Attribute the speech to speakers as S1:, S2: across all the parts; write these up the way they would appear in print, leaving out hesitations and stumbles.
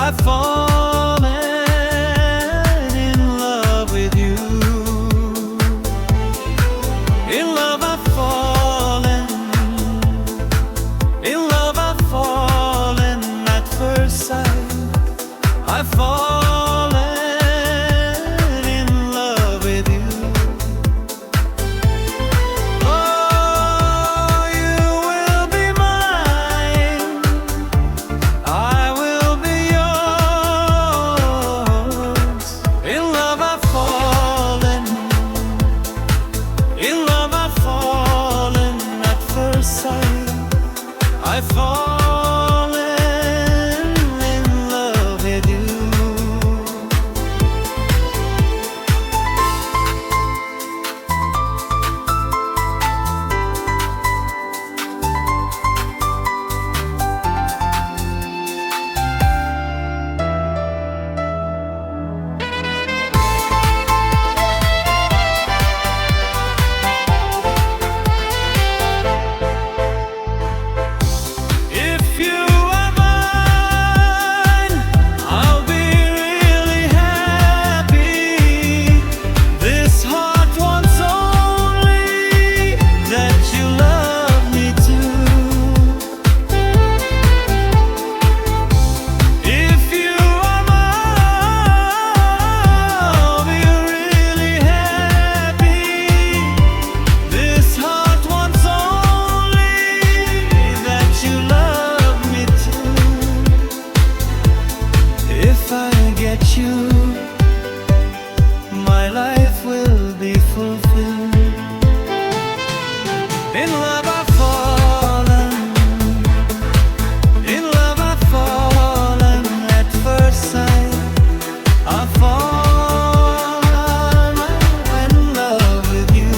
S1: I've fallen in love with you. In love I've fallen. In love I've fallen at first sight. I've fallen in love with you. Oh, you will be mine. I will be yours. In love I've fallen. In love I've fallen at first sight. I've fallen in love with you. If you are mine, I'll be really happy. This heart wants only that you love me too. If you are mine, I'll be really happy. This heart wants only that you love me too. If I get you, my life will be fulfilled. In love I've fallen. In love I've fallen at first sight. I've fallen in love with you.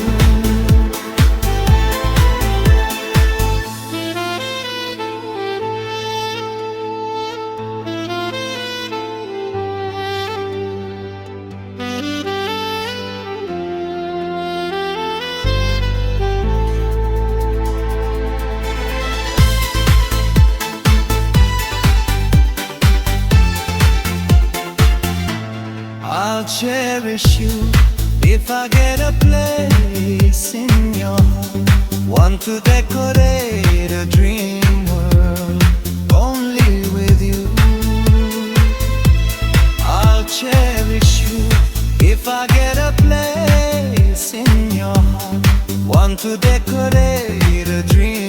S1: I'll cherish you if I get a place in your heart. Want to decorate a dream world only with you. I'll cherish you if I get a place in your heart. Want to decorate a dream